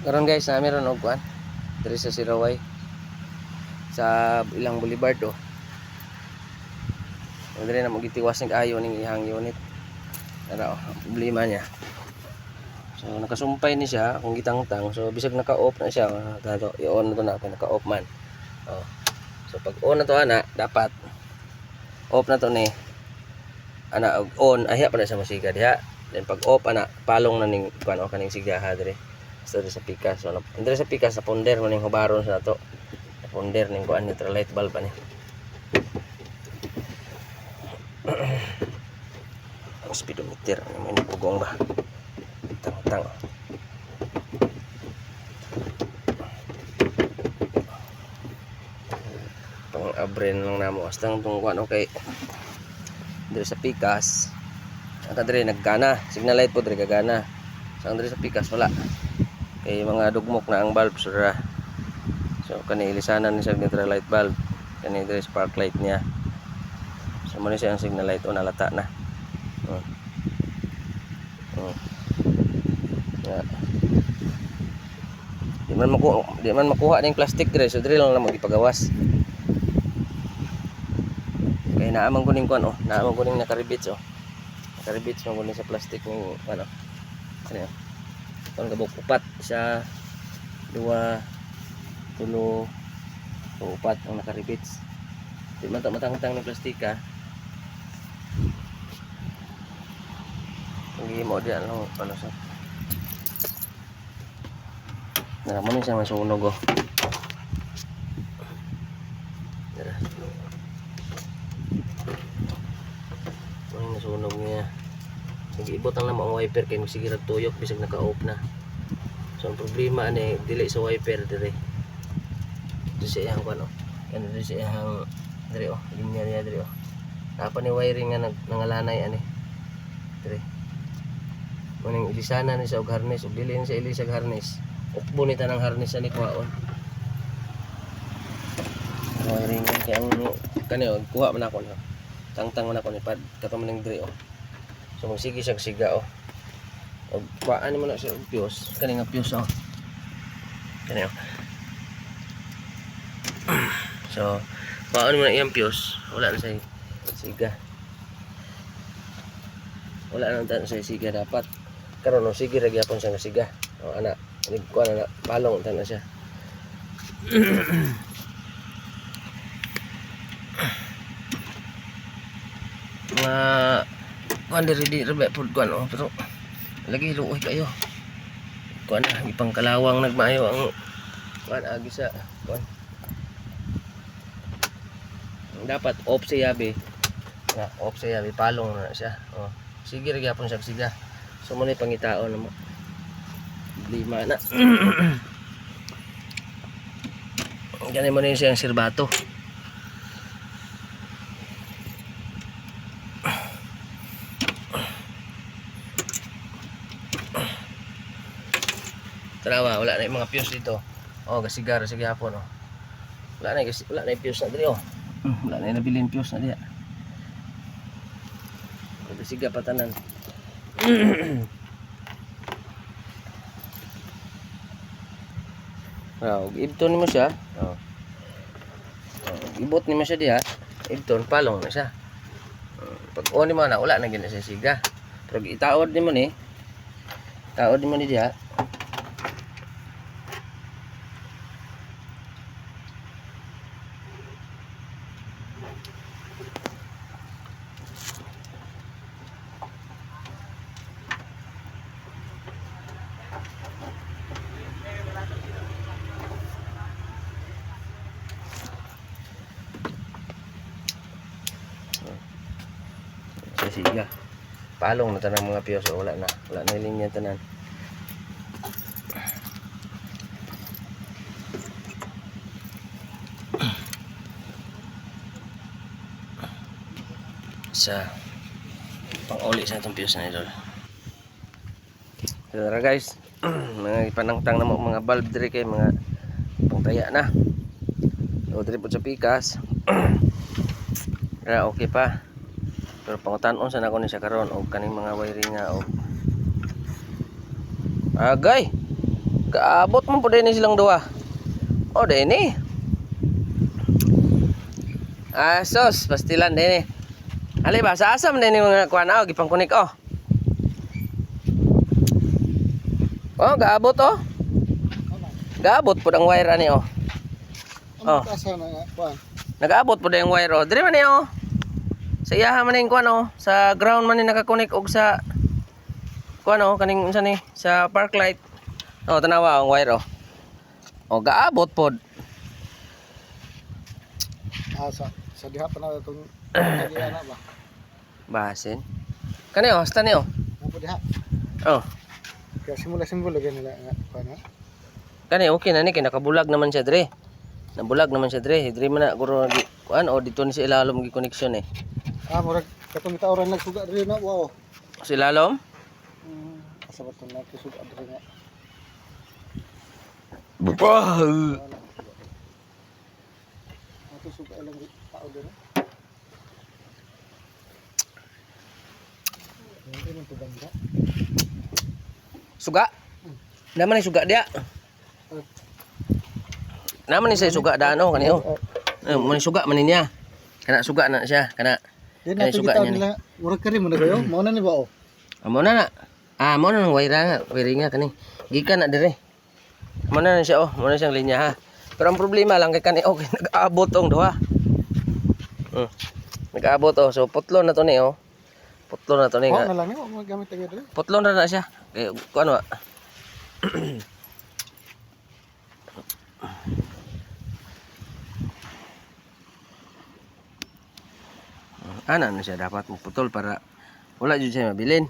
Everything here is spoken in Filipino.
Karon guys, na meron og kuan diri sa Siraway sa ilang boulevard oh. Diri na magitiwas ng ayo ning ihang unit. Ara oh, ang problema niya. So nakasumpay ni siya kung gitangtang. So bisag naka-off na siya, dato i-on na to na kung naka-off man. Oh. So pag on na to ana, dapat off na to ni ana on ahya para sa musiga diha. Then pag off ana, palong na ning kuan o kaning sigaha diri. So sa pikas, so diri sa pikas sa ponder man ning hubaron sa to. Sa ponder ning kuan neutral light bulb ani. Ang speedometer may pugong ba. Tang-tang. Pang abren lang namo astang tong kuan okay. Diri sa pikas ang diri naggana, signal light po diri kagana. So ang diri sa pikas wala. Kay mga dugmok na ang bulb sura. So kani ilisanan ni sa neutral light bulb. Kani diri spark light niya. So mo ni siya ang signal light o nalata na. Yeah. Di man makuha ning plastic dire, so dire lang na magipagawas. Kay naamang kuning kuan oh, naamang kuning nakaribits oh. Nakaribits man kuning sa plastic ning ano. Ano? Kon gabok upat sa 2 3 upat ang nakaribits. Di man ta matangtang ng plastika. Hindi mo diyan lang ano sa. Naman ni siya masunog oh. Dara. Ang nasunog niya. Nag-ibot ang namang wiper kay sige tuyok bisag naka-off na. So ang problema ani dili sa wiper dire. Dili sa iyang kuno. Ano dili sa iyang dire oh, linya niya dire oh. Apa ni wiring nga nangalanay ani. Dire. Maning ilisana ni sa og harness ug dili ni sa ilisag harness. Ukbo ni tanang harness ani kuhaon. Wiring kay ang kani og kuha man ako na. Tangtang man ako ni pad kato man ning dire oh. So magsige siya siga oh. Og paan mo na siya og fuse, kani nga fuse oh. Kani oh. So paan mo na iyang fuse, wala na say siga. Wala na tan say siga dapat. Karon no sige ra gyapon siya nga siga. Oh ana, kuan na palong tan na siya. Mga kuan diri di rebe pud kuan oh, pero lagi luoy kayo. Kuan na ipangkalawang nagmaayo ang kuan agi sa kuan. Dapat off siya be. Na off siya be palong na siya. Oh. Sige ra gyapon siya siga. So mo ni pangitaon mo. Lima na. Ganyan mo na siyang sirbato. Tarawa, wala na yung mga fuse dito. Oh, gasigar, sige hapon oh. Wala na yung fuse na dito oh. Wala na yung nabilin fuse na dito. Gasiga patanan. Oh, ibton mo siya. Oh. Ibot ni mo siya diha. Ibton palong na siya. Pag on mo na wala na gina siya siga. Pero itaod ni mo ni. Taod mo ni diha. Siga. Palong na tanang mga fuse wala na yung linya tanan. Sa pang-uli sa itong fuse na idol. So tara guys, mga ipanangtang na mo mga bulb diri kay mga pangtaya na. So diri po sa pikas. Kaya okay pa. Pero pangutan-on sa nako ni siya karon og kaning mga wiring nga og agay Kaabot mo po din silang duha. Oh, din ni. Sos, pastilan din ni. Ali ba sa asam din ni mga kuan gipang kunik oh. Oh, gaabot oh. Gaabot po ang wire ani oh. Oh. Asa na nga kuan. Nagaabot po ang wire oh. Dire man ni oh. Sa iyaha man ning kuan oh. Sa ground man ni nakakunik og sa kuan oh kaning unsa ni sa park light. Oh, tanawa ang wire oh. Oh, gaabot pod. Sa diha pa na itong na ba? Basin. Kani oh, hasta ni oh. Mo diha. Oh. Kaya simula lagi nila nga kuan ha. Kani okay na ni kay nakabulag naman siya dire. Nabulag naman siya dire. Dire man na guro kuan o dito ni sa ilalom gi connection eh. Murag katong gitawran nagsuga diri na wow. Sa ilalom? Asa ba tong nagsuga diri nga. Ato suga lang tao diri. Hindi man to banda. Suga. Naman ni suga dia. Naman ni say suga dano kani oh. Man suga man niya. Kana suga na siya, kana. Di Kani na suga kita niya ni. nila. Murag kari mo na kayo. Mao na ni ba oh. Amo na na. Amo na ng wire nga, wire nga kani. Gikan na dire. Amo na siya oh, mo na siyang linya ha. Pero ang problema lang kay kani okay nag-aabot tong duha. Nag-aabot oh. So putlon na to ni oh. Putlon na to ni Mao nga. na lang ni mo gamit tayo diri. Putlon na siya. Kay kuan wa. Ana na siya dapat putol para wala jud siya mabilin.